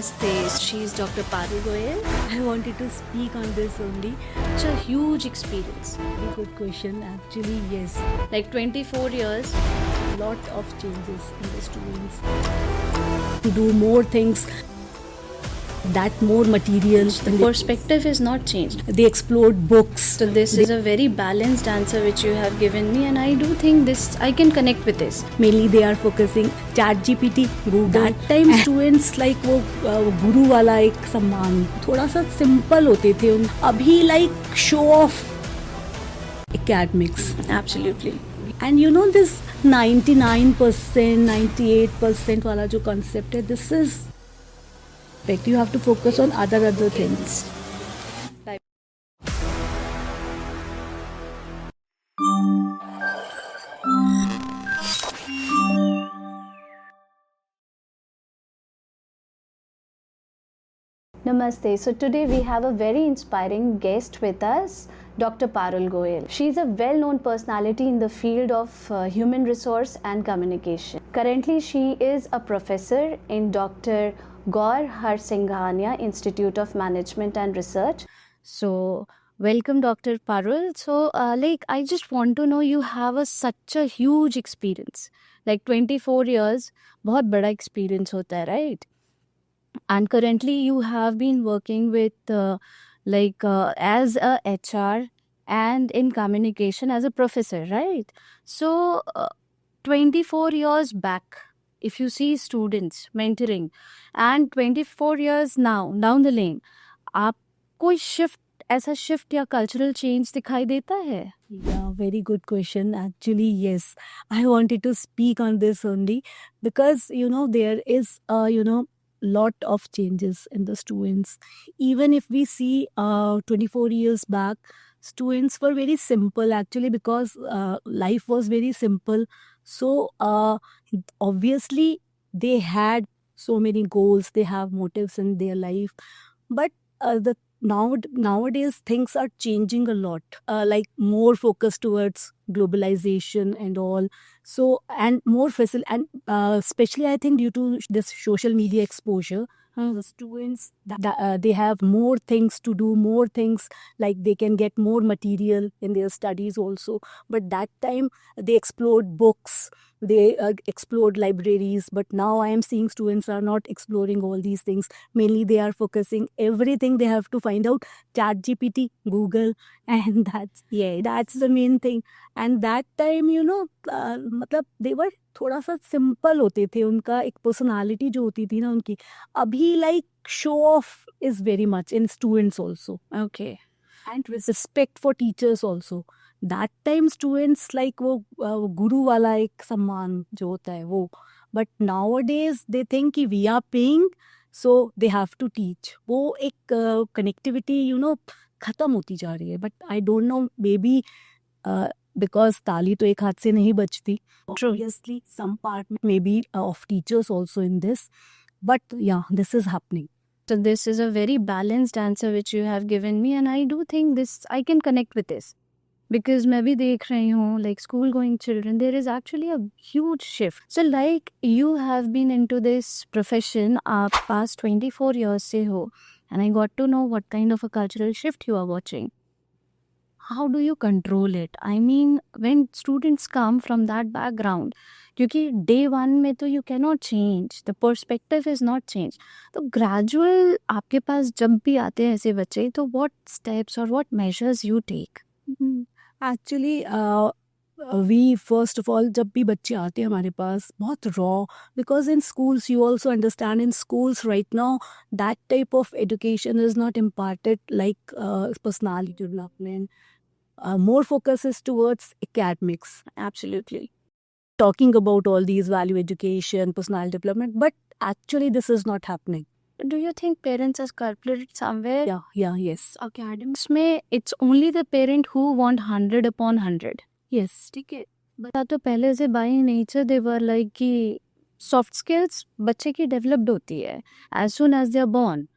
Namaste. She's Dr. Parul Goyal. I wanted to speak on this only. It's a huge experience. Very good question. Actually, yes. Like 24 years. Lot of changes in the students to do more things, that more material. The perspective is not changed. They explored books. So this is a very balanced answer which you have given me, and I do think this I can connect with this. Mainly they are focusing ChatGPT, Google. That time students like वो गुरु वाला एक सम्मान थोड़ा सा simple होते थे उन अभी like show off academics. Absolutely. And you know this 99%, 98% वाला जो concept है, this is like you have to focus on other things. Namaste. So today we have a very inspiring guest with us, Dr. Parul Goyal. She is a well-known personality in the field of human resource and communication. Currently, she is a professor in Dr. Gaur Harsinghania Institute of Management and Research. So, welcome, Dr. Parul. So, I just want to know, you have such a huge experience, like 24 years. बहुत बड़ा experience होता है, right? And currently you have been working with as a HR and in communication as a professor, right? So 24 years back, if you see students mentoring, and 24 years now down the lane, आप कोई shift ऐसा shift या cultural change दिखाई देता है? Yeah, very good question. Actually, yes. I wanted to speak on this only because there is lot of changes in the students. Even if we see 24 years back, students were very simple actually because life was very simple. So obviously they had so many goals, they have motives in their life, but nowadays things are changing a lot, like more focus towards globalization and all. So and more facile, and especially I think due to this social media exposure, the students they have more things to do, more things, like they can get more material in their studies also. But that time they explored books, they explored libraries, but now I am seeing students are not exploring all these things. Mainly they are focusing everything they have to find out ChatGPT, Google, and that's the main thing. And that time मतलब they were थोड़ा सा simple होते थे, उनका एक personality जो होती थी ना उनकी. अभी like show off is very much in students also. Okay. And respect for teachers also. That time students like वो गुरु वाला एक सम्मान जो होता है वो. But nowadays they think कि we are paying, so they have to teach. वो एक connectivity खत्म होती जा रही है. But I don't know, maybe because ताली तो एक हाथ से नहीं बजती. Obviously some part maybe of teachers also in this, but yeah, this is happening. So this is a very balanced answer which you have given me, and I do think this I can connect with this because मैं भी देख रही हूँ like school going children, there is actually a huge shift. So like you have been into this profession past 24 years से हो, and I got to know what kind of a cultural shift you are watching. How do you control it? I mean, when students come from that background, क्योंकि day one में तो you cannot change, the perspective is not changed. तो gradual आपके पास जब भी आते हैं ऐसे बच्चे, तो what steps or what measures you take? Actually we first of all जब भी बच्चे आते हैं हमारे पास बहुत raw, because in schools you also understand, in schools right now that type of education is not imparted like personality development. More focus is towards academics. Absolutely. Talking about all these value education, personal development, but actually this is not happening. Do you think parents are culprit somewhere? Yes. Academics में it's only the parent who want 100 upon 100. Yes. ठीक है. बता तो पहले से by nature they were like कि soft skills बच्चे की developed होती है as soon as they are born.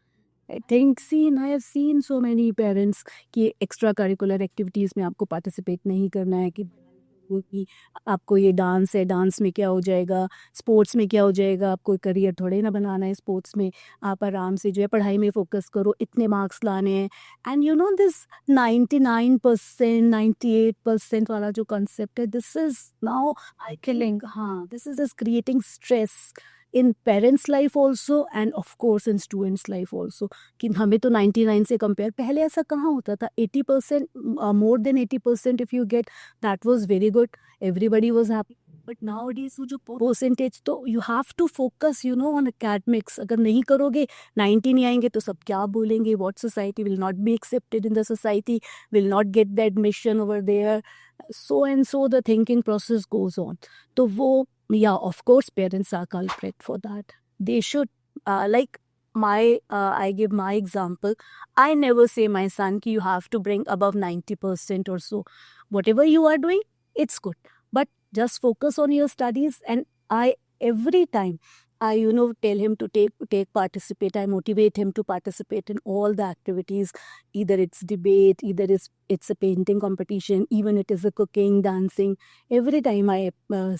I have seen so many parents कि extracurricular activities में आपको participate नहीं करना है कि कि आपको ये डांस है, डांस में क्या हो जाएगा, स्पोर्ट्स में क्या हो जाएगा, आपको करियर थोड़े ना बनाना है स्पोर्ट्स में, आप आराम से जो है पढ़ाई में फोकस करो, इतने मार्क्स लाने हैं। एंड यू नो दिस 99%, 98% वाला जो कंसेप्ट है, this is now I killing, हाँ, this is creating stress in parents life also and of course in students life also, कि हमें तो 99 से कंपेयर, पहले ऐसा कहाँ होता था, 80%, more than 80% if you get, that was very good, everybody was happy. But nowadays वो जो परसेंटेज, तो you have to focus you know on academics, अगर नहीं करोगे 90 नहीं आएंगे तो सब क्या बोलेंगे, what society will not be accepted in the society, will not get the admission over there, so and so the thinking process goes on. तो वो, yeah, of course parents are culprit for that. They should, like my I give my example. I never say my son ki you have to bring above 90% or so. Whatever you are doing, it's good, but just focus on your studies. And I, every time I tell him to take participate, I motivate him to participate in all the activities, either it's debate, either it's a painting competition, even it is a cooking, dancing. Every time I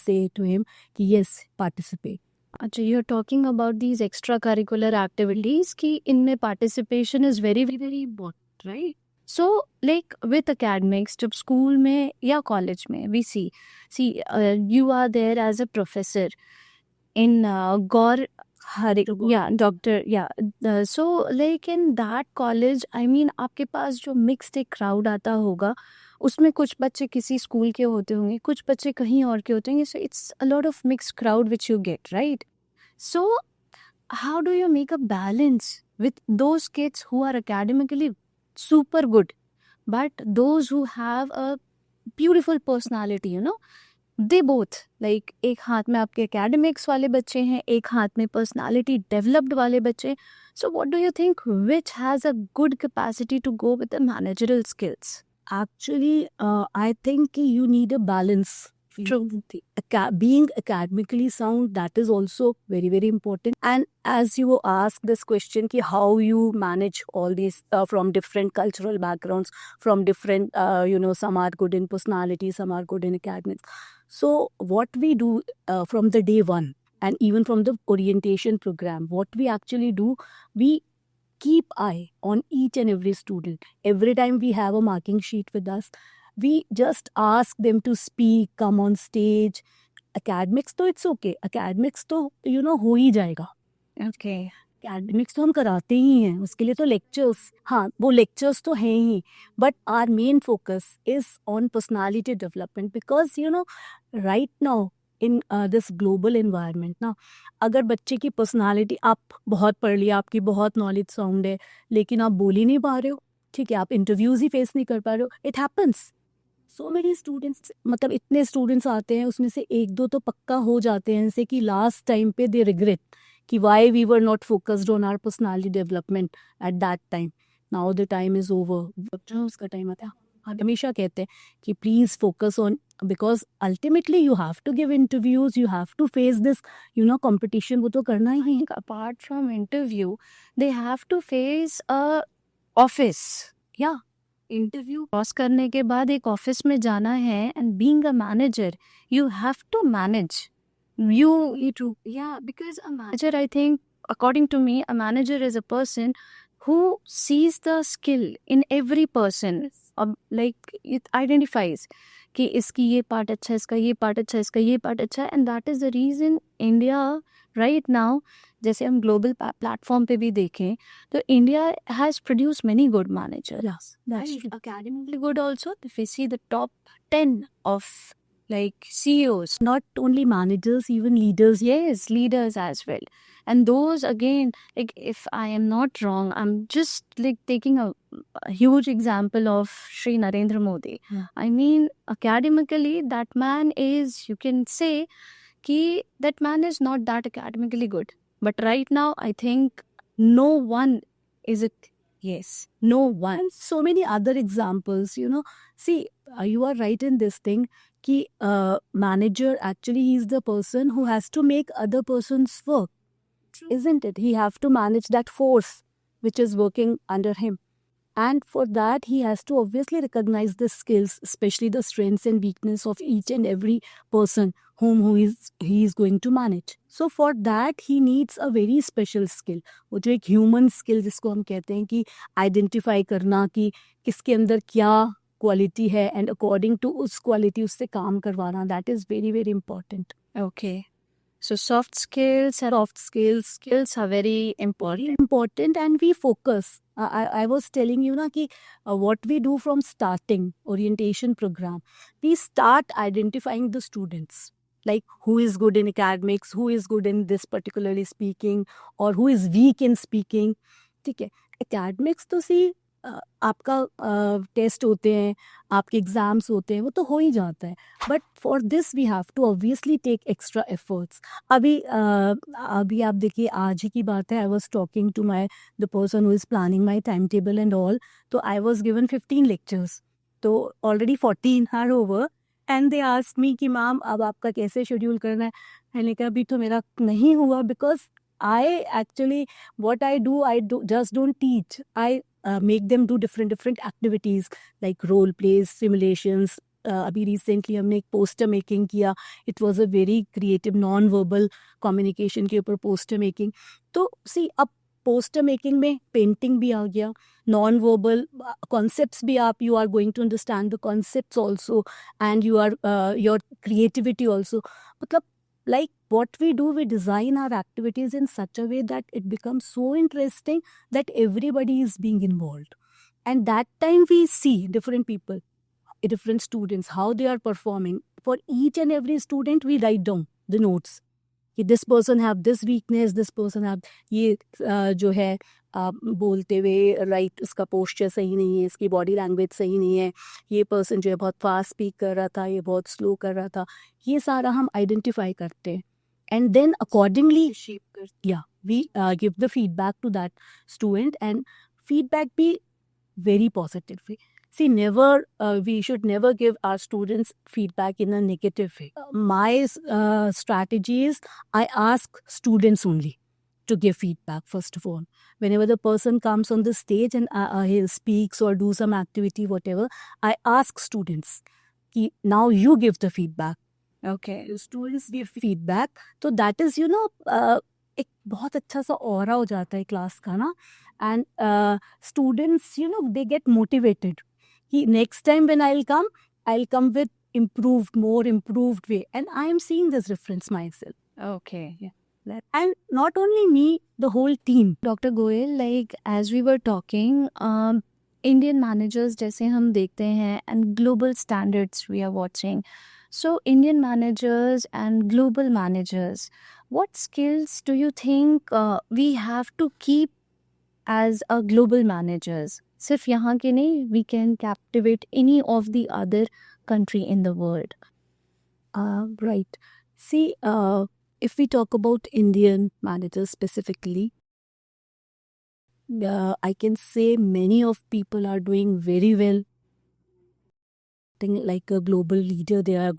say to him कि yes, participate. अच्छा, you are talking about these extra curricular activities कि इनमें participation is very very important, right? So like with academics, जब school में या college में we see you are there as a professor in Gaur Hari, yeah, doctor, yeah. So like in that college, I mean, आपके पास जो mixed एक crowd आता होगा, उसमें कुछ बच्चे किसी स्कूल के होते होंगे, कुछ बच्चे कहीं और के होते होंगे. So it's a lot of mixed crowd which you get, right? So how do you make a balance with those kids who are academically super good, but those who have a beautiful personality, you know? They both, like एक हाथ में आपके academics वाले बच्चे हैं, एक हाथ में पर्सनालिटी डेवलप्ड वाले बच्चे. So what do you think which has a good capacity to go with the managerial skills? Actually, I think you need a balance. True. Being academically sound, that is also very very important. And as you ask this question ki how you manage all these from different cultural backgrounds, from different some are good in personality, some are good in academics. So what we do from the day one, and even from the orientation program, what we actually do, we keep eye on each and every student. Every time we have a marking sheet with us, we just ask them to speak, come on stage. Academics तो it's okay, academics तो हो ही जाएगा. Okay. academics तो हम कराते ही हैं, उसके लिए तो lectures, हाँ वो lectures तो हैं ही, but our main focus is on personality development, because right now in this global environment ना, अगर बच्चे की personality, आप बहुत पढ़ लिया, आपकी बहुत knowledge sound है, लेकिन आप बोल ही नहीं पा रहे हो, ठीक है, आप interviews ही face नहीं कर पा रहे हो, it happens. So many students, मतलब इतने students आते हैं, उसमें से एक दो तो पक्का हो जाते हैं ऐसे कि last time पे they regret कि why we were not focused on our personality development at that time. Now the time is over. जो उसका टाइम आता है, हम हमेशा कहते हैं कि please focus on, because ultimately you have to give interviews, you have to face this competition, वो तो करना ही है. Apart from interview, they have to face a office. Yeah, interview cross करने के बाद एक ऑफिस में जाना है, and being a manager you have to manage. You true. Yeah, because a manager, I think, according to me, a manager is a person who sees the skill in every person. Like it identifies कि इसकी ये part अच्छा है, इसका ये part अच्छा है, इसका ये पार्ट अच्छा है. And that is the reason India right now, जैसे हम ग्लोबल प्लेटफॉर्म पे भी देखें तो India has produce many good manager. Yes, that's true. Academically good also. If we see the top 10 of like CEOs, Not only managers, even leaders. yes, leaders as well. And those again, like if I am not wrong, I'm just like taking a huge example of Shri Narendra Modi. Yeah. I mean, academically, that man is, you can say, ki that man is not that academically good. But right now, I think no one is it. Yes, no one. And so many other examples, see, you are right in this thing कि manager actually he is the person who has to make other person's work. True. Isn't it? He have to manage that force which is working under him. And for that, he has to obviously recognize the skills, especially the strengths and weakness of each and every person he is going to manage. So for that, he needs a very special skill. वो जो एक human skill जिसको हम कहते हैं कि identify करना कि किसके अंदर क्या क्वालिटी है एंड अकॉर्डिंग टू उस क्वालिटी उससे काम करवाना, that is very very important. Okay. So soft skills and Soft skills are very important. important and we focus. I was telling you na ki what we do from starting orientation program, we start identifying the students, like who is good in academics, who is good in this particularly speaking, or who is weak in speaking. ठीक है, academics तो सी आपका test होते हैं, आपके exams होते हैं, वो तो हो ही जाता है. But for this we have to obviously take extra efforts. अभी आप देखिए, आज ही की बात है, I was talking to my the person who is planning my time table and all. तो आई वॉज गिवन 15 लेक्चर्स, तो already 14 are over and they asked me कि मैम अब आपका कैसे शेड्यूल करना है. मैंने कहा अभी तो मेरा नहीं हुआ, because I actually, what I do just don't teach. I make them do different activities like role plays, simulations. अभी recently हमने एक poster making किया. It was a very creative non-verbal communication के ऊपर poster making. तो see, अब poster making में painting भी आ गया, non-verbal concepts भी आप, you are going to understand the concepts also, and you are your creativity also. मतलब like what we do, we design our activities in such a way that it becomes so interesting that everybody is being involved. And that time we see different people, different students, how they are performing. For each and every student, we write down the notes. कि this person have this weakness, this person have ये जो है बोलते हुए right, उसका posture सही नहीं है, इसकी बॉडी लैंग्वेज सही नहीं है, ये पर्सन जो है बहुत फास्ट स्पीक कर रहा था, ये बहुत स्लो कर रहा था. ये सारा हम आइडेंटिफाई करते हैं एंड देन अकॉर्डिंगली शेप कर, या we give the feedback to that student and feedback भी very positive way. See, we should never give our students feedback in a negative way. My strategy is I ask students only to give feedback, first of all. Whenever the person comes on the stage and he speaks or do some activity, whatever, I ask students, ki, now you give the feedback. Okay. Students give feedback. So that is, एक बहुत अच्छा सा aura हो जाता है class का ना. And students they get motivated कि next time when I will come with improved, more improved way, and I am seeing this difference myself. Okay. Yeah. And not only me, the whole team. Dr. Goel, like as we were talking, Indian managers जैसे हम देखते हैं and global standards we are watching. So Indian managers and global managers, what skills do you think we have to keep as a global managers? सिर्फ यहाँ के नहीं, we can captivate any of the other country in the world. Right. See, if we talk about Indian managers specifically, I can say many of people are doing very well. Like a global leader, they are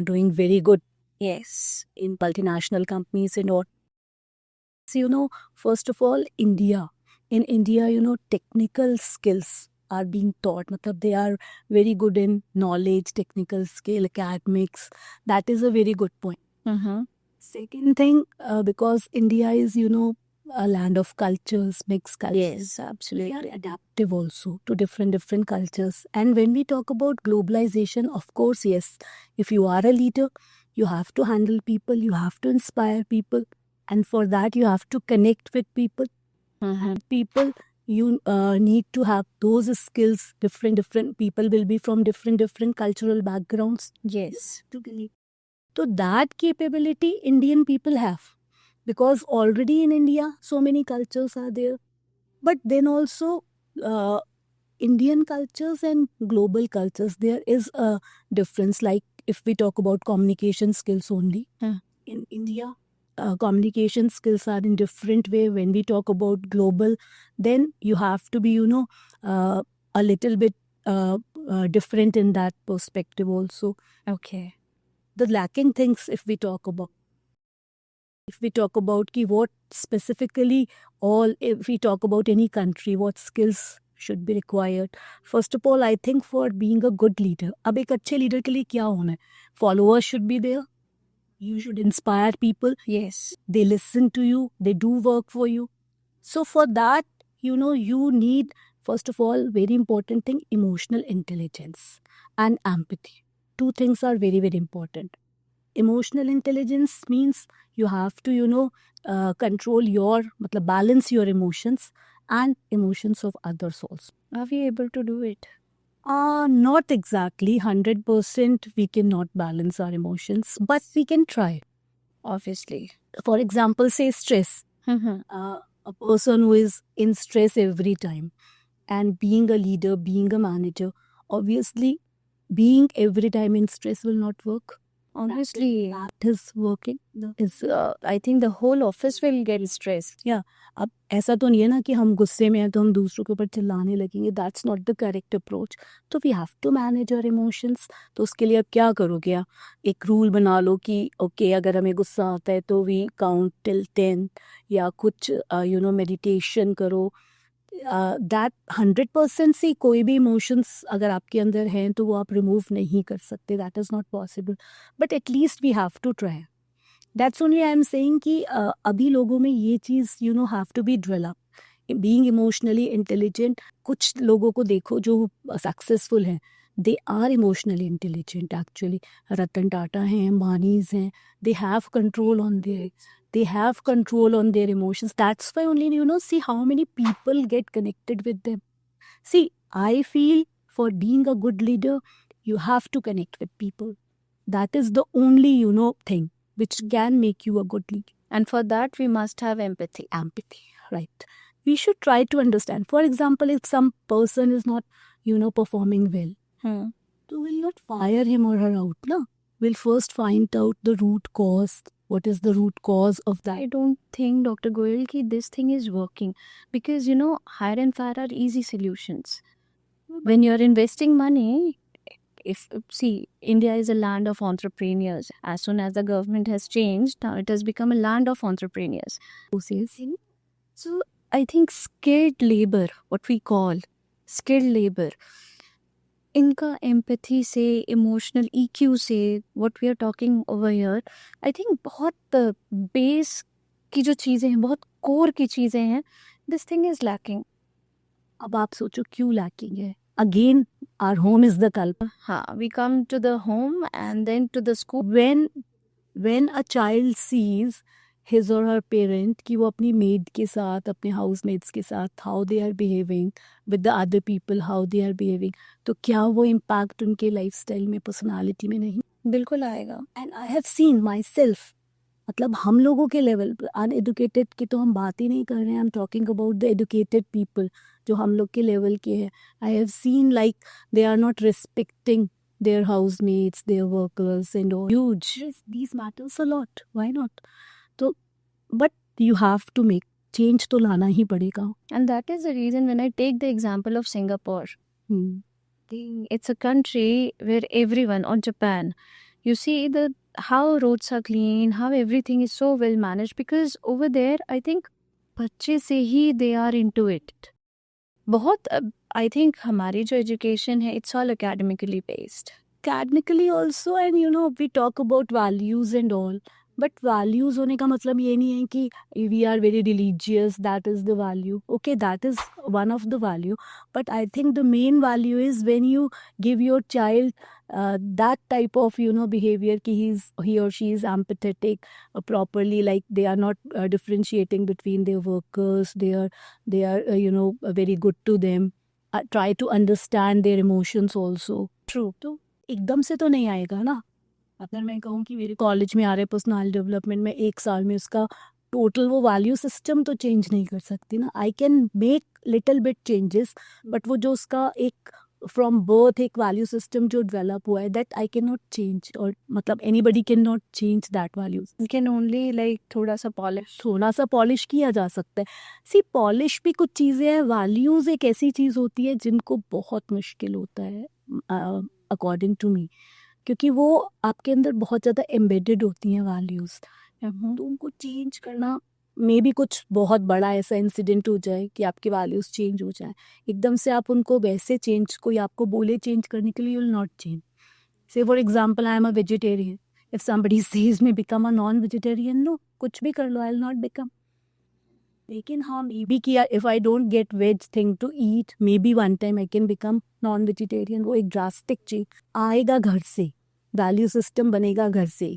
doing very good. Yes. In multinational companies and all. So, first of all, India. In India, technical skills are being taught. Matlab, they are very good in knowledge, technical skill, academics. That is a very good point. Mm-hmm. Second thing, because India is, a land of cultures, mixed cultures. Yes, absolutely. They are adaptive also to different cultures. And when we talk about globalization, of course, yes, if you are a leader, you have to handle people, you have to inspire people. And for that, you have to connect with people. Mm-hmm. People, you need to have those skills. Different people will be from different cultural backgrounds. Yes. So that capability Indian people have, because already in India so many cultures are there. But then also Indian cultures and global cultures, there is a difference. Like if we talk about communication skills only, in India, communication skills are in different way. When we talk about global, then you have to be, a little bit different in that perspective also. Okay. The lacking things, if we talk about ki what specifically, if we talk about any country, what skills should be required. First of all, I think for being a good leader, अब एक अच्छे leader के लिए क्या होना है? Followers should be there. You should inspire people. Yes. They listen to you. They do work for you. So for that, you need, first of all, very important thing, emotional intelligence and empathy. Two things are very, very important. Emotional intelligence means you have to, control your, balance your emotions and emotions of others also. Are we able to do it? Not exactly 100% we cannot balance our emotions, but we can try. Obviously. For example, say stress. A person who is in stress every time and being a leader, being a manager, obviously being every time in stress will not work. Honestly, That is working. I think the whole office will get stressed. अब ऐसा तो नहीं है ना कि हम गुस्से में हैं तो हम दूसरों के ऊपर चिल्लाने लगेंगे. That's not the correct approach. तो we have to manage our emotions. तो उसके लिए अब क्या करोगे आप? एक रूल बना लो कि ओके अगर हमें गुस्सा आता है तो वी काउंट टिल 10 या कुछ मेडिटेशन करो. दैट 100% से कोई भी इमोशंस अगर आपके अंदर हैं तो वो आप रिमूव नहीं कर सकते. That is not possible, but at least we have to try. That's only I am saying कि अभी लोगों में ये चीज़ have to be develop. Being emotionally intelligent, कुछ लोगों को देखो जो सक्सेसफुल हैं, they are emotionally intelligent actually. Ratan Tata हैं, अंबानीज हैं, they have control on their emotions. That's why only see how many people get connected with them. See, I feel for being a good leader you have to connect with people. That is the only thing which can make you a good leader. And for that, we must have empathy. Right. We should try to understand. For example, if some person is not performing well, so we'll not fire him or her out, no? We'll first find out the root cause. What is the root cause of that? I don't think, Dr. Goyal, ki this thing is working because hire and fire are easy solutions. When you're investing money, India is a land of entrepreneurs. As soon as the government has changed, now it has become a land of entrepreneurs. So I think skilled labor, what we call skilled labor, इनका empathy से, emotional EQ से, what we are talking over here, I think बहुत base की जो चीज़ें हैं, बहुत core की चीज़ें हैं, दिस थिंग इज़ लैकिंग. अब आप सोचो क्यों लैकिंग है. Again our home is the culprit. हाँ, we come to the home and then to the school. when a child sees his or her parent कि वो अपनी maid के साथ, अपने housemates के साथ, how they are behaving with the other people, how they are behaving, तो क्या वो impact उनके lifestyle में, personality में नहीं? बिल्कुल आएगा. And I have seen myself, मतलब हम लोगों के लेवल पर, अनएडुकेटेड की तो हम बात ही नहीं कर रहे हैं. I am talking about the educated people जो हम लोग के लेवल के हैं. I have seen like they are not respecting their housemates, their workers and all. Huge. These matters a lot. Why not? So, but you have to make change तो लाना ही पड़ेगा. And that is the reason when I take the example of Singapore. It's a country where everyone, or Japan, you see how roads are clean, how everything is so well managed, because over there I think बच्चे से ही they are into it. बहुत I think हमारी जो education है, it's all academically based. Academically also, and we talk about values and all, but values होने का मतलब ये नहीं है कि we are very religious, that is the value. Okay, that is one of the value, but I think the main value is when you give your child that type of behavior कि he or she is empathetic properly, like they are not differentiating between their workers, they are very good to them, try to understand their emotions also. True. तो एकदम से तो नहीं आएगा ना. अगर मैं कहूँ कि मेरे कॉलेज में आ रहे पर्सनल डेवलपमेंट में 1 साल में उसका टोटल वो वैल्यू सिस्टम तो चेंज नहीं कर सकती ना. I can make little bit changes, but वो जो उसका एक फ्रॉम बर्थ एक वैल्यू सिस्टम जो डेवलप हुआ है, that I can not change, और मतलब anybody can not change that values. You can only like थोड़ा सा पॉलिश किया जा सकता है. सी पॉलिश भी कुछ चीज़ें हैं, वैल्यूज़ एक ऐसी चीज़ होती है जिनको बहुत मुश्किल होता है अकॉर्डिंग टू मी, क्योंकि वो आपके अंदर बहुत ज़्यादा एम्बेडेड होती हैं वैल्यूज़. तो उनको चेंज करना मे बी कुछ बहुत बड़ा ऐसा इंसिडेंट हो जाए कि आपके वैल्यूज़ चेंज हो जाए, एकदम से आप उनको वैसे चेंज, कोई आपको बोले चेंज करने के लिए, you will not change. Say for example, I am a vegetarian. If somebody says me become a non-vegetarian, no, कुछ भी कर लो, I'll not become. लेकिन हाँ, मे बी किया, if I don't get veg thing to eat, maybe one time I can become non-vegetarian. वो एक drastic change आएगा घर से, वैल्यू सिस्टम बनेगा घर से.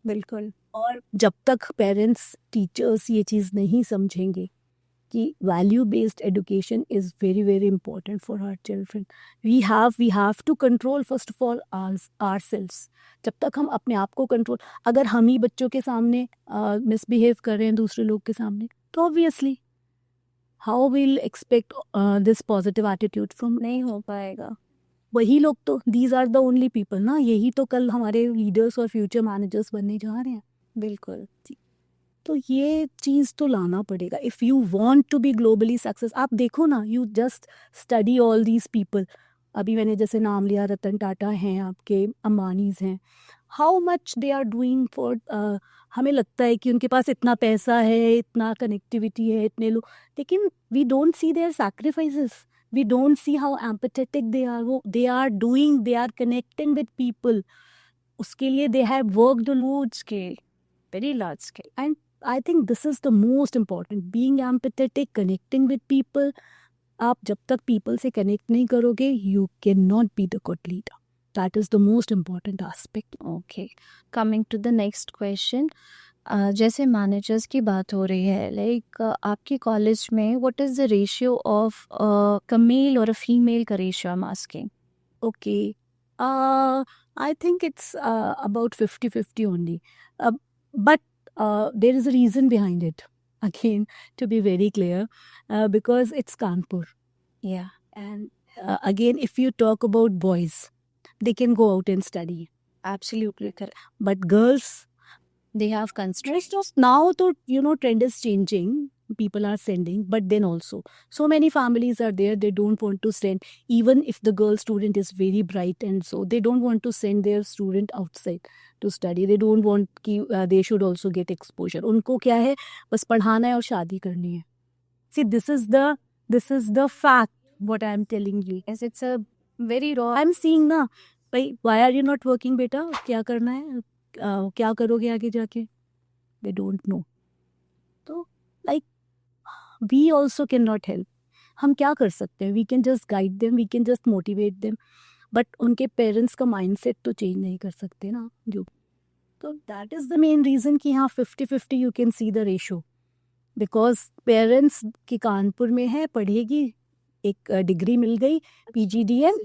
बिल्कुल. और जब तक पेरेंट्स टीचर्स ये चीज़ नहीं समझेंगे कि value based education is very very important for our children, we have to control first of all ourselves. जब तक हम अपने आप को कंट्रोल, अगर हम ही बच्चों के सामने मिसबिहेव कर रहे हैं दूसरे लोग के सामने, तो obviously how will expect this positive attitude from. नहीं हो पाएगा. वही लोग तो, these are the only people ना, यही तो कल हमारे लीडर्स और फ्यूचर मैनेजर्स बनने जा रहे हैं. बिल्कुल. तो ये चीज़ तो लाना पड़ेगा if you want to be globally success. आप देखो ना, you just study all these people. अभी मैंने जैसे नाम लिया, रतन टाटा हैं, आपके अंबानीज हैं, how much they are doing for. हमें लगता है कि उनके पास इतना पैसा है, इतना कनेक्टिविटी है, इतने लोग, लेकिन we don't see their sacrifices, we don't see how empathetic they are. वो they are doing, they are connecting with people. उसके लिए they have worked Large scale, very large scale. and I think this is the most important, being empathetic, connecting with people. आप जब तक people से connect नहीं करोगे, you cannot be the good leader. That is the most important aspect. Okay, coming to the next question. जैसे managers की बात हो रही है, लाइक आपके कॉलेज में what is the ratio of a male और अ फीमेल का ratio, I am asking. Okay. I think it's about 50-50 only. But there is a reason behind it. Again, to be very clear, because it's Kanpur. Yeah. And again, if you talk about boys, they can go out and study. Absolutely correct. But girls, They have constraints. now, trend is changing. People are sending, but then also so many families are there, they don't want to send, even if the girl student is very bright, and so they don't want to send their student outside to study. They don't want कि they should also get exposure. उनको क्या है, बस पढ़ाना है और शादी करनी है. See, this is the fact what I am telling you. Yes, it's a very raw. I'm seeing ना, भाई, why are you not working बेटा, क्या करना है, क्या करोगे आगे जाके, they don't know. तो like we also cannot help. हम क्या कर सकते हैं, we can just guide them, we can just motivate them, but उनके पेरेंट्स का माइंडसेट तो चेंज नहीं कर सकते ना. जो तो that is the main reason कि हाँ 50-50 you can see the ratio, because parents की कानपुर में है, पढ़ेगी, एक डिग्री मिल गई, PGDM,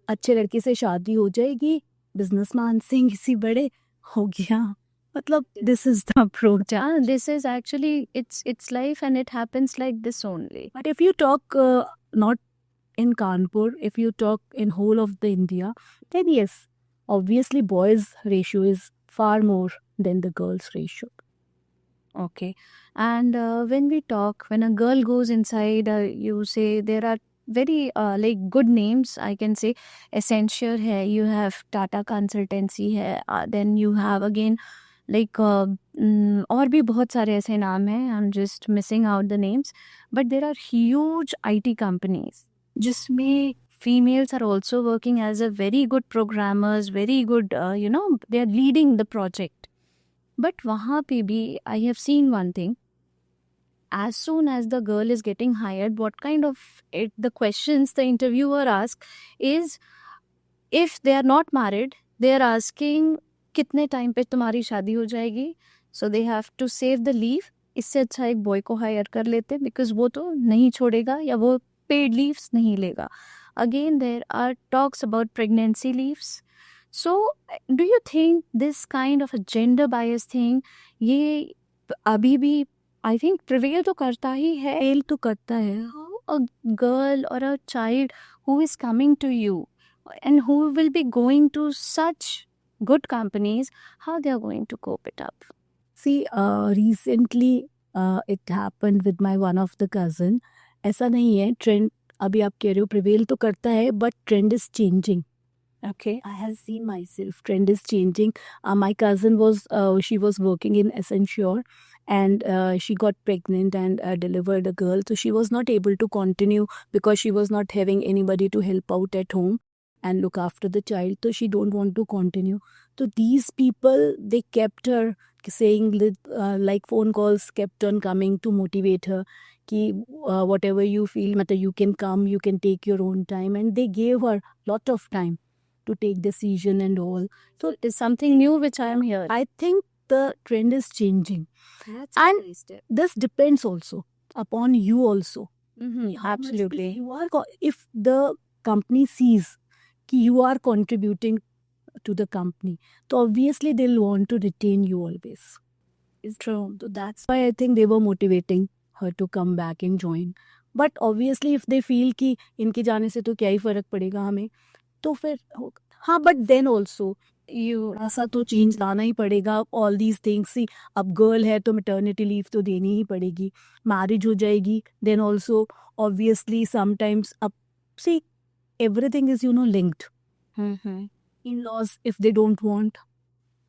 अच्छे लड़के से शादी हो जाएगी, बिजनेसमैन से किसी बड़े हो गया. मतलब this is the approach. Yeah, this is actually it's life and it happens like this only. But if you talk not in Kanpur, if you talk in whole of the India, then yes, obviously boys ratio is far more than the girls ratio. Okay. And when a girl goes inside, you say there are very like good names, I can say. Accenture hai, you have Tata Consultancy hai, then you have again like और भी बहुत सारे ऐसे नाम हैं, I'm just missing out the names, but there are huge IT companies जिसमें females are also working as a very good programmers, very good they are leading the project. But वहाँ पे भी I have seen one thing. As soon as the girl is getting hired, what kind of the questions the interviewer asks is, if they are not married, they are asking कितने time पे तुम्हारी शादी हो जाएगी. So they have to save the leave. इससे अच्छा एक boy को हायर कर लेते, बिकॉज वो तो नहीं छोड़ेगा या वो पेड लीव्स नहीं लेगा. Again, there are talks about pregnancy leaves. So, do you think this kind of a gender bias thing, ये अभी भी I think prevail तो करता ही है. Fail तो करता है. How a girl or a child who is coming to you and who will be going to such good companies, how they are going to cope it up? See, recently it happened with my one of the cousin. ऐसा नहीं है, trend अभी आप कह रहे हो prevail तो करता है, but trend is changing. Okay, I have seen myself. Trend is changing. My cousin was she was working in Accenture, and she got pregnant and delivered a girl. So she was not able to continue because she was not having anybody to help out at home and look after the child. So she don't want to continue. So these people, they kept her saying that, like phone calls kept on coming to motivate her. Ki, whatever you feel, matter you can come, you can take your own time, and they gave her lot of time to take decision and all. So It's something new which I am hearing. I think the trend is changing. That's And a nice step. this depends also upon you also. Mm-hmm, How much absolutely. you are if the company sees कि you are contributing to the company, so obviously they'll want to retain you always. It's true. So that's why I think they were motivating her to come back and join. But obviously if they feel कि इनके जाने से तो क्या ही फर्क पड़ेगा हमें, तो फिर हाँ, बट देन ऑल्सो You ऐसा तो चेंज लाना ही पड़ेगा. ऑल दीज थिंग्स, सी अब गर्ल है तो मैटर्निटी लीव तो देनी ही पड़ेगी. मैरिज हो जाएगी देन ऑल्सो ऑब्वियसली समटाइम्स अब सी everything is linked. mm-hmm. In-laws, if they don't want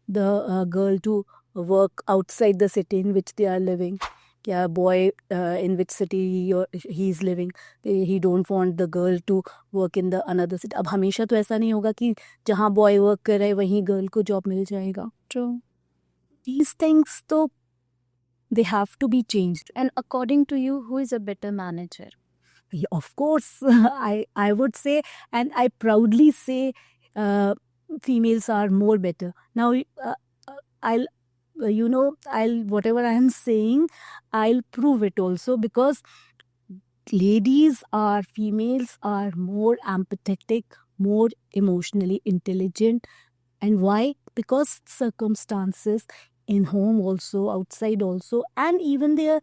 the girl to work outside the city in which they are living, yeah, boy in which city he is living, he don't want the girl to work in the another city. अब हमेशा तो ऐसा नहीं होगा कि जहाँ boy work कर रहे वहीं girl को job मिल जाएगा. True. These things तो they have to be changed. And according to you, who is a better manager? Yeah, of course, I would say, and I proudly say, females are more better. Now, I'll I'll whatever I am saying, I'll prove it also, because females are more empathetic, more emotionally intelligent. And why? Because circumstances in home also, outside also, and even their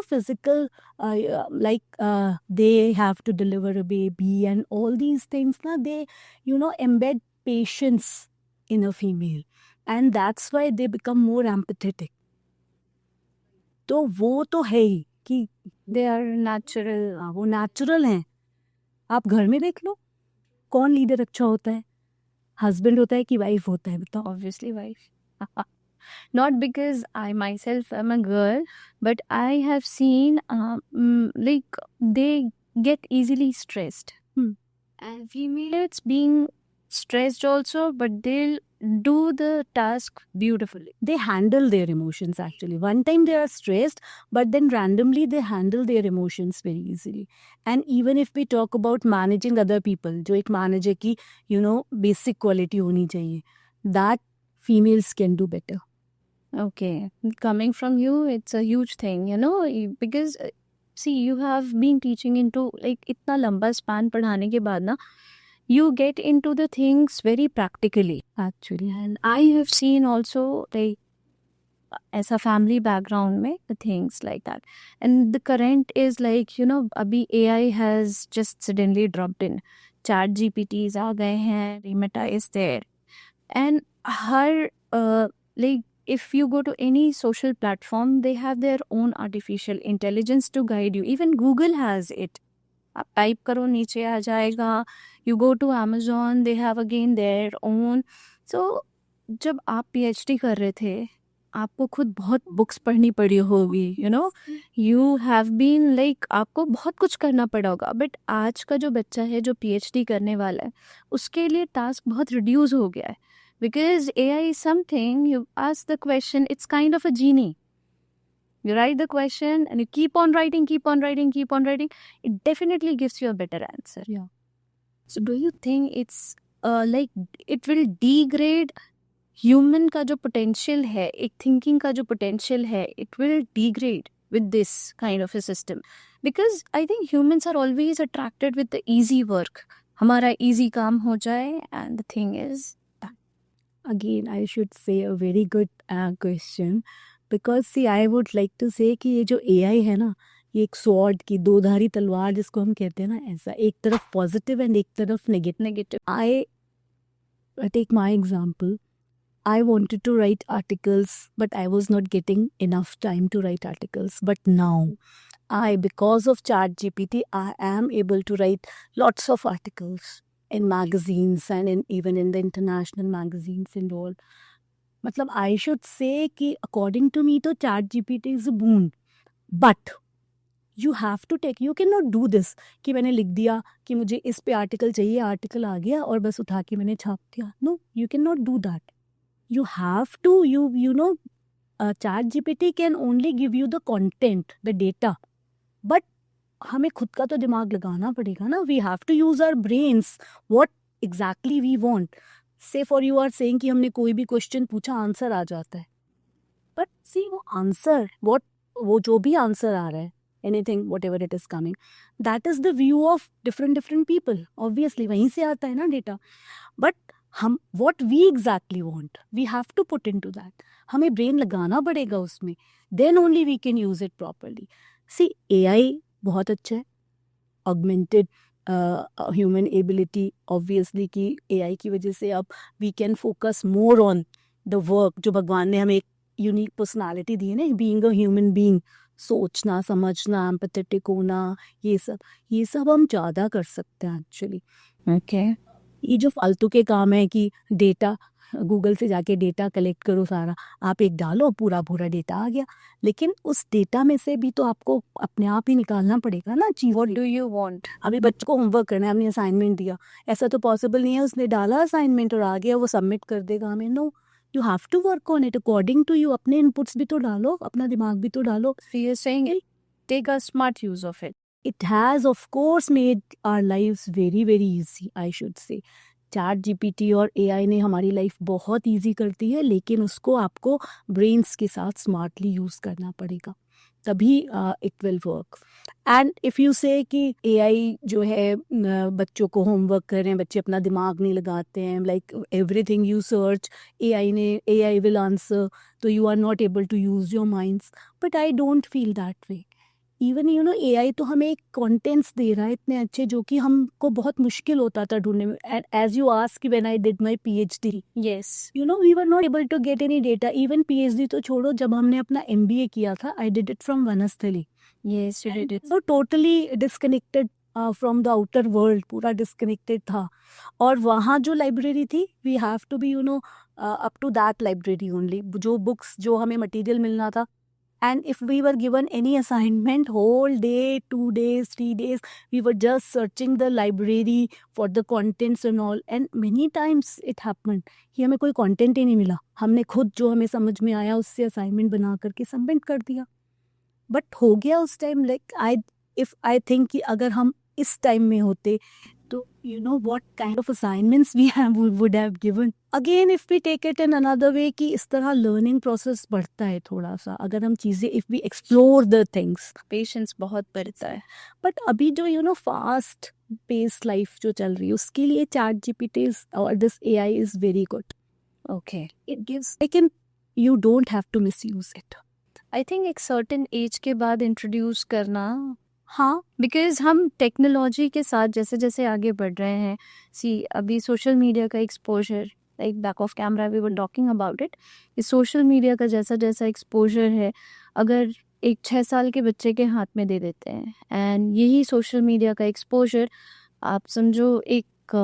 physical, they have to deliver a baby and all these things, na, they embed patience in a female, and that's why they become more empathetic. तो वो तो है ही कि They are natural. वो natural हैं. आप घर में देख लो कौन लीडर अच्छा होता है, हस्बैंड होता है कि वाइफ होता है, बताओ. Obviously, wife. Not because I myself am a girl, but I have seen like they get easily stressed. And females being stressed also, but they'll do the task beautifully. They handle their emotions actually. One time they are stressed, but then randomly they handle their emotions very easily. And even if we talk about managing other people, जो एक manager की basic quality होनी चाहिए, that females can do better. Okay, coming from you, it's a huge thing, because see, you have been teaching into like इतना लंबा span पढ़ाने के बाद ना, you get into the things very practically actually. And I have seen also like as a family background में the things like that. And the current is like, अभी AI has just suddenly dropped in. Chat GPTs आ गए हैं, Remeta is there. And her like if you go to any social platform, they have their own artificial intelligence to guide you. Even Google has it. आप type करो नीचे आ जाएगा. You go to Amazon, they have again their own. So जब आप PhD कर रहे थे, आपको खुद बहुत बुक्स पढ़नी पड़ी होगी, you have been like आपको बहुत कुछ करना पड़ा होगा. बट आज का जो बच्चा है जो PhD करने वाला है, उसके लिए टास्क बहुत रिड्यूस हो गया है. Because AI is something, you ask the question, it's kind of a genie. You write the question and you keep on writing, it definitely gives you a better answer. Yeah. So do you think it's like it will degrade human का जो potential है, एक thinking का जो potential है, it will degrade with this kind of a system? Because I think humans are always attracted with the easy work. हमारा easy काम हो जाए, and the thing is that. Again, I should say a very good question, because see, I would like to say कि ये जो AI है ना, ये एक स्वॉर्ड की दोधारी तलवार जिसको हम कहते हैं ना, ऐसा एक तरफ पॉजिटिव एंड एक तरफ negative. I take my example. I wanted to write articles, but I was not getting enough time to write articles. But now, because of ChatGPT, I am able to write lots of articles. in magazines and even in the international magazines and all. मतलब I should say कि according to me तो ChatGPT is a boon, but you have to take, you cannot do this कि मैंने लिख दिया कि मुझे इस पे आर्टिकल चाहिए, आर्टिकल आ गया और बस उठा के मैंने छाप दिया. No, you cannot do that. You have to, you know, ChatGPT can only give you the content, the data, but हमें खुद का तो दिमाग लगाना पड़ेगा ना. We have to use our brains, what exactly we want. Say for you are saying कि हमने कोई भी क्वेश्चन पूछा, आंसर आ जाता है, but see वो आंसर, what वो जो भी आंसर आ रहा है, anything whatever it is coming, that is the view of different people. Obviously वहीं से आता है ना डेटा, but हम what we exactly want, we have to put into that. हमें ब्रेन लगाना पड़ेगा उसमें, then only we can use it properly. See, AI बहुत अच्छा है, augmented human ability obviously कि AI की वजह से अब we can focus more on the work जो भगवान ने हमें एक यूनिक पर्सनालिटी दी है ना, बीइंग अ ह्यूमन बीइंग, सोचना समझना, एम्पैथेटिक होना, ये सब हम ज़्यादा कर सकते हैं एक्चुअली. Okay. ये जो फालतू के काम है कि डेटा गूगल से जाके डेटा कलेक्ट करो सारा, आप एक डालो पूरा डेटा आ गया, लेकिन उस डेटा में से भी तो आपको अपने आप ही निकालना पड़ेगा ना चीज़. What do you want? अभी बच्चों को होमवर्क करना है, हमने असाइनमेंट दिया, ऐसा तो पॉसिबल नहीं है उसने डाला असाइनमेंट और आ गया वो सबमिट कर देगा हमें. No, you have to work on it according to you. अपने इनपुट्स भी तो डालो, अपना दिमाग भी तो डालो. So you're saying take a smart use of it. It has of course made our lives very very easy, I should say. ChatGPT और AI ने हमारी लाइफ बहुत इजी कर दी है, लेकिन उसको आपको ब्रेन्स के साथ स्मार्टली यूज़ करना पड़ेगा, तभी it will work. And if you से कि AI जो है बच्चों को होमवर्क कर रहे हैं, बच्चे अपना दिमाग नहीं लगाते हैं, like everything you search AI will answer, तो you are not able to use your minds. But I don't feel that way. Even you know AI तो हमें कंटेंट्स दे रहा है इतने अच्छे जो कि हमको बहुत मुश्किल होता था ढूंढने में. And as you ask when I did my PhD, Yes. You know we were not able to get any data. Even PhD तो छोड़ो, जब हमने अपना MBA किया था, I did it from Banasthali. Yes, you did it. So totally disconnected from the outer world, पूरा disconnected था. और वहाँ जो लाइब्रेरी थी, we have to be you know up to that library only. जो books जो हमें material मिलना था, and if we were given any assignment, whole day, 2 days, 3 days, we were just searching the library for the contents and all. And many times it happened कि हमें कोई content ही नहीं मिला, हमने खुद जो हमें समझ में आया उससे assignment बना करके सबमिट कर दिया. बट हो गया उस टाइम. लाइक आई थिंक कि अगर हम इस टाइम में होते तो you know what kind of assignments we would have given. Again if we take it in another way कि इस तरह लर्निंग प्रोसेस बढ़ता है थोड़ा सा, अगर हम चीज़ें if we explore the things, Patience बहुत बढ़ता है. बट अभी जो you know fast pace life जो चल रही है उसके लिए ChatGPT और this AI is very good. Okay. It gives, लेकिन you don't have to misuse it. I think एक सर्टेन एज के बाद इंट्रोड्यूस करना, हाँ, बिकॉज हम टेक्नोलॉजी के साथ जैसे जैसे आगे बढ़ रहे हैं, सी अभी सोशल मीडिया का exposure, like back of camera we were talking about it, इस सोशल मीडिया का जैसा जैसा एक्सपोजर है, अगर एक 6 साल के बच्चे के हाथ में दे देते हैं, एंड यही सोशल मीडिया का एक्सपोजर आप समझो एक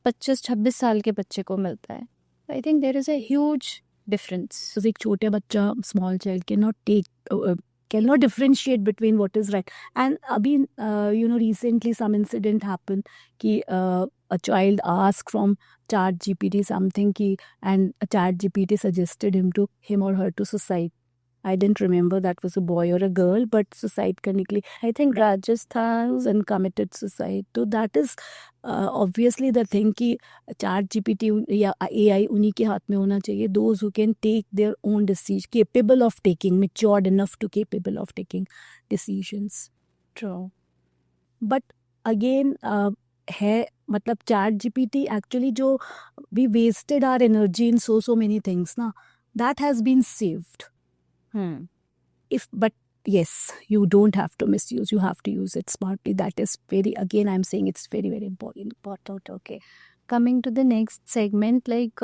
25-26 साल के बच्चे को मिलता है, I think there is a huge difference. So एक छोटे बच्चा, small child cannot differentiate between what is right. And अभी you know recently some incident happened कि a child asked from ChatGPT something कि, and ChatGPT suggested him or her to suicide. I didn't remember that was a boy or a girl, but suicide करने के लिए I think Rajasthan. and committed suicide. So that is obviously the thing कि ChatGPT या AI उन्हीं के हाथ में होना चाहिए. Those who can take their own decision, capable of taking, matured enough to capable of taking decisions. True. But again है मतलब ChatGPT actually जो we wasted our energy in so many things ना, that has been saved. But yes, you don't have to misuse, you have to use it smartly. That is very, again I'm saying it's very very important. Okay. Coming to the next segment, like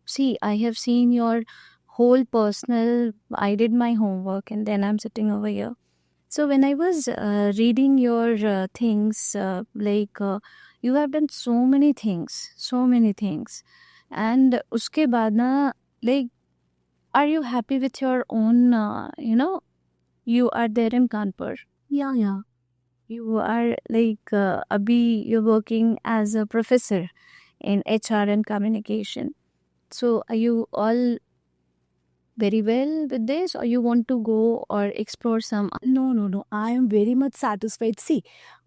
see, I have seen your whole personal, I did my homework and then I'm sitting over here. So when I was reading your things, like you have done so many things. And uske baad na, like, are you happy with your own, you are there in Kanpur. Yeah. You are like, abhi you're working as a professor in HR and communication. So are you all very well with this, or you want to go or explore some? No. I am very much satisfied. See,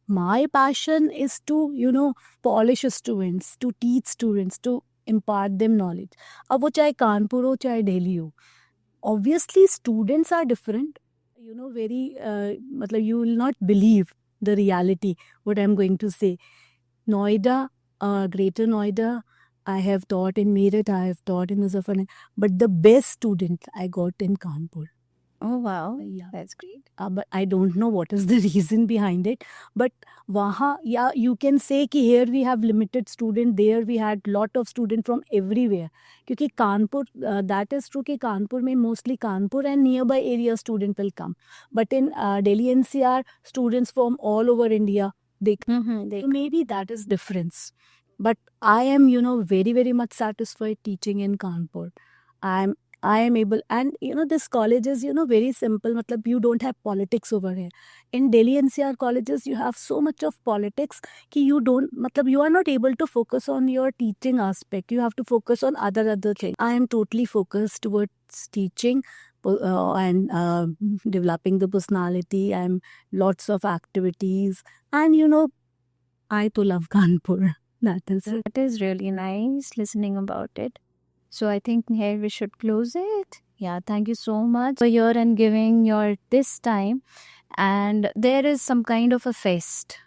my passion is to, polish students, to teach students, to impart them knowledge. अब वो चाहे कानपुर हो चाहे दिल्ली हो. Obviously, students are different. Very, मतलब you will not believe the reality, what I'm going to say. Noida, Greater Noida, I have taught in Meerut, I have taught in Muzaffarnagar, but the best student I got in Kanpur. Oh wow, Yeah. that's great. But I don't know what is the reason behind it. But waha, yeah, you can say कि here we have limited student, there we had lot of student from everywhere. क्योंकि Kanpur, that is true कि कानपुर में mostly Kanpur and nearby area student will come. But in Delhi NCR, students from all over India, they Mm-hmm. so maybe that is difference. But I am, very, very much satisfied teaching in Kanpur. I am able, and this college is, very simple. Matlab, you don't have politics over here. In Delhi NCR colleges, you have so much of politics कि you are not able to focus on your teaching aspect. You have to focus on other things. I am totally focused towards teaching and developing the personality and lots of activities. And I to love Kanpur. That is it. That is really nice listening about it. So I think here we should close it. Yeah, thank you so much for here and giving your this time. And there is some kind of a fest.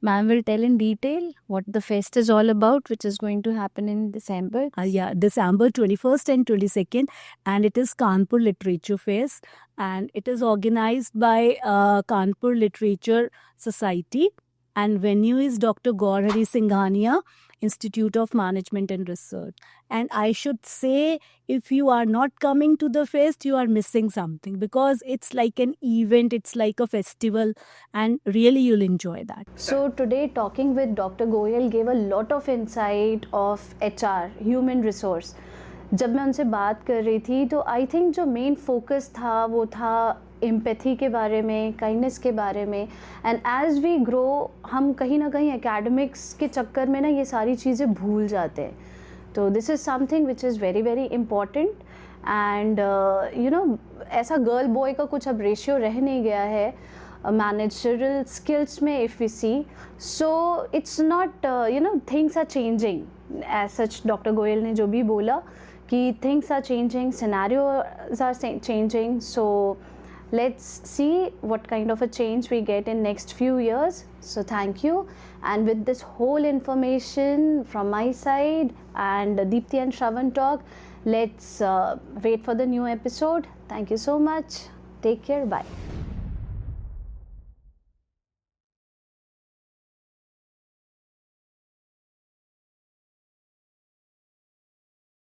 Ma'am will tell in detail what the fest is all about, which is going to happen in December. Yeah, December 21st and 22nd, and it is Kanpur Literature Fest, and it is organized by Kanpur Literature Society, and venue is Dr. Gaurhari Singhania Institute of Management and Research. And I should say, if you are not coming to the fest, you are missing something, because it's like an event, it's like a festival, and really you'll enjoy that. So today talking with Dr. Goyal gave a lot of insight of HR, human resource. जब मैं उनसे बात कर रही थी तो I think जो main focus था वो था एम्पैथी के बारे में, काइंडनेस के बारे में. एंड एज वी ग्रो हम कहीं ना कहीं एकेडमिक्स के चक्कर में ना ये सारी चीज़ें भूल जाते हैं. तो this is something which is very very important. And ऐसा गर्ल बॉय का कुछ अब रेशियो रह नहीं गया है मैनेजरल स्किल्स में, if we see. So it's not things are changing as such. Doctor Goyal ने जो भी बोला कि things are changing, scenarios are changing. So let's see what kind of a change we get in next few years. So thank you. And with this whole information from my side and Deepthi and Shravan talk, let's wait for the new episode. Thank you so much. Take care. Bye.